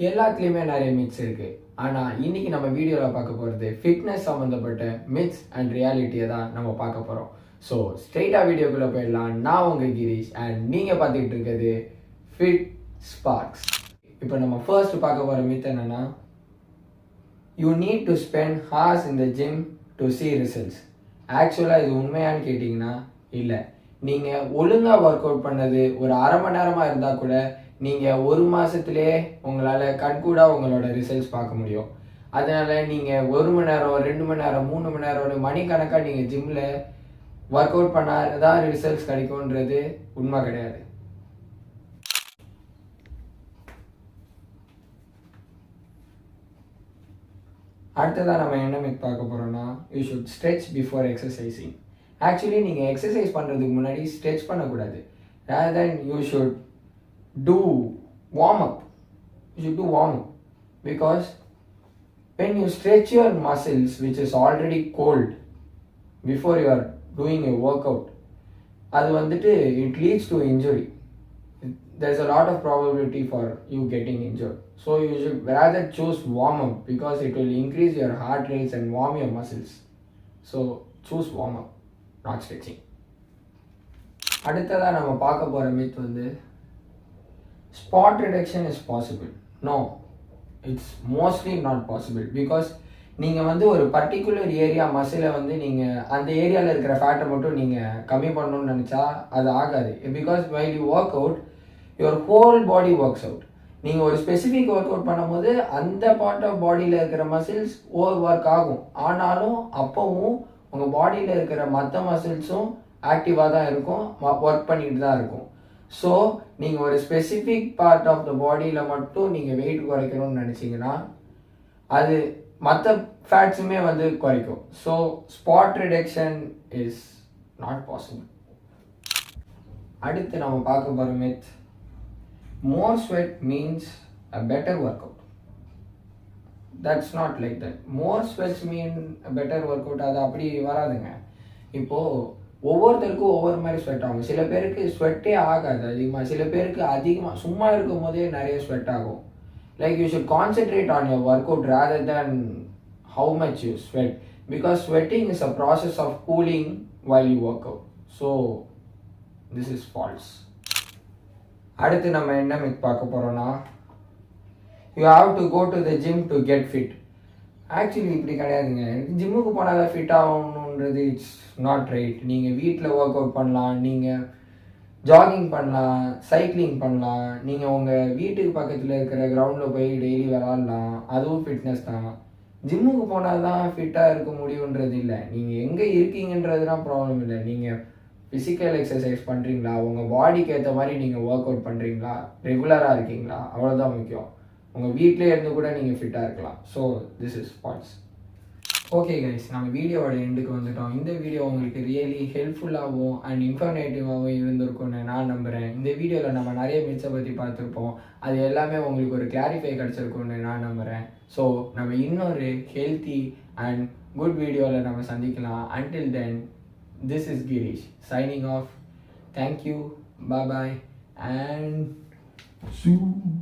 எல்லாத்துலேயுமே நிறைய மித்ஸ் இருக்குது. ஆனால் இன்றைக்கி நம்ம வீடியோவில் பார்க்க போகிறது ஃபிட்னஸ் சம்மந்தப்பட்ட மித்ஸ் அண்ட் ரியாலிட்டியை தான் நம்ம பார்க்க போகிறோம். ஸோ ஸ்ட்ரெயிட்டாக வீடியோக்குள்ளே போயிடலாம். நான் உங்கள் கிரீஷ் அண்ட் நீங்கள் பார்த்துக்கிட்டு இருக்கிறது ஃபிட் ஸ்பார்க்ஸ். இப்போ நம்ம ஃபர்ஸ்ட் பார்க்க போகிற மித் என்னென்னா, you need to spend hours in the gym to see results. ஆக்சுவலாக இது உண்மையான்னு கேட்டிங்கன்னா இல்லை. நீங்கள் ஒழுங்காக ஒர்க் அவுட் பண்ணது ஒரு அரை மணி நேரமாக இருந்தால் கூட நீங்கள் ஒரு மாதத்துலேயே உங்களால் கண்கூடாக உங்களோட ரிசல்ட்ஸ் பார்க்க முடியும். அதனால் நீங்கள் 1 மணி நேரம் 2 மணி நேரம் 3 மணி நேரம் மணிக்கணக்காக நீங்கள் ஜிம்மில் ஒர்க் அவுட் பண்ணாதான் ரிசல்ட்ஸ் கிடைக்கும்ன்றது உண்மை கிடையாது. அடுத்ததாக நம்ம என்ன மித் பார்க்க போகிறோம்னா, you should stretch before exercising. Actually நீங்கள் எக்ஸசைஸ் பண்ணுறதுக்கு முன்னாடி ஸ்ட்ரெச் பண்ணக்கூடாது. Rather then you should do warm up. You should do warm up because when you stretch your muscles which is already cold before you are doing a workout, அது வந்துட்டு it leads to injury. There's a lot of probability for you getting injured. So you should rather choose warm up because it will increase your heart rates and warm your muscles. So choose warm up, not stretching. அடுத்ததாக நம்ம பார்க்க போகிற myth வந்து, spot reduction is possible. No, it's mostly not possible because நீங்கள் வந்து ஒரு particular area மசிலை வந்து நீங்கள் அந்த ஏரியாவில் இருக்கிற ஃபேட்டை மட்டும் நீங்கள் கம்மி பண்ணணும்னு நினச்சா அது ஆகாது. Because while you work out, your whole body works out. நீங்கள் ஒரு ஸ்பெசிஃபிக் ஒர்க் அவுட் பண்ணும்போது அந்த பார்ட் ஆஃப் பாடியில் இருக்கிற மசில்ஸ் ஓவர் ஒர்க் ஆகும். ஆனாலும் அப்போவும் உங்கள் பாடியில் இருக்கிற மற்ற மசில்ஸும் ஆக்டிவாக தான் இருக்கும், ஒர்க் பண்ணிட்டு தான் இருக்கும். ஸோ நீங்கள் ஒரு ஸ்பெசிஃபிக் பார்ட் ஆஃப் த பாடியில் மட்டும் நீங்கள் வெயிட் குறைக்கணும்னு நினச்சிங்கன்னா அது மற்ற ஃபேட்ஸுமே வந்து குறைக்கும். So spot reduction is not possible. அடுத்து நம்ம பார்க்க போகிற myth, more sweat means a better work out. That's not like that. More sweats mean a better work out அது அப்படி வராதுங்க. இப்போது ஒவ்வொருத்தருக்கும் ஒவ்வொரு மாதிரி ஸ்வெட் ஆகும். சில பேருக்கு ஸ்வெட்டே ஆகாது அதிகமாக, சில பேருக்கு அதிகமாக சும்மா இருக்கும் போதே நிறைய ஸ்வெட் ஆகும். Like you should concentrate on your work out rather than how much you sweat because sweating is a process of cooling while you work out. So this is false. அடுத்து நம்ம என்ன மித் பார்க்க போகிறோன்னா, you have to go to the gym to get fit. Actually இப்படி கிடையாதுங்க. ஜிம்முக்கு போனால் தான் ஃபிட் ஆகணுன்றது இட்ஸ் நாட் ரைட். நீங்கள் வீட்டில் ஒர்க் அவுட் பண்ணலாம், நீங்கள் ஜாகிங் பண்ணலாம், சைக்கிளிங் பண்ணலாம், நீங்கள் உங்கள் வீட்டுக்கு பக்கத்தில் இருக்கிற கிரவுண்டில் போய் டெய்லி விளாட்லாம், அதுவும் ஃபிட்னஸ் தான். ஜிம்முக்கு போனால் தான் ஃபிட்டாக இருக்க முடியுன்றது இல்லை. நீங்கள் எங்கே இருக்கீங்கன்றது தான் ப்ராப்ளம் இல்லை. நீங்கள் ஃபிசிக்கல் எக்ஸசைஸ் பண்ணுறீங்களா, உங்கள் பாடிக்கு ஏற்ற மாதிரி நீங்கள் ஒர்க் அவுட் பண்ணுறீங்களா, ரெகுலராக இருக்கீங்களா, அவ்வளோதான் முக்கியம். உங்கள் வீட்டிலே இருந்து கூட நீங்கள் ஃபிட்டாக இருக்கலாம். So this is falls. Okay guys, நம்ம வீடியோவோட எண்டுக்கு வந்துட்டோம். இந்த வீடியோ உங்களுக்கு ரியலி ஹெல்ப்ஃபுல்லாகவும் அண்ட் இன்ஃபர்மேட்டிவாகவும் இருந்திருக்கும்னு நான் நம்புகிறேன். இந்த வீடியோவில் நம்ம நிறைய மிச்சை பற்றி பார்த்துருப்போம். அது எல்லாமே உங்களுக்கு ஒரு கிளாரிஃபை கிடச்சிருக்கும்னு நான் நம்புகிறேன். ஸோ நம்ம இன்னொரு ஹெல்த்தி அண்ட் குட் வீடியோவில் நம்ம சந்திக்கலாம். Until then, this is Girish signing off. Thank you, bye bye and see you.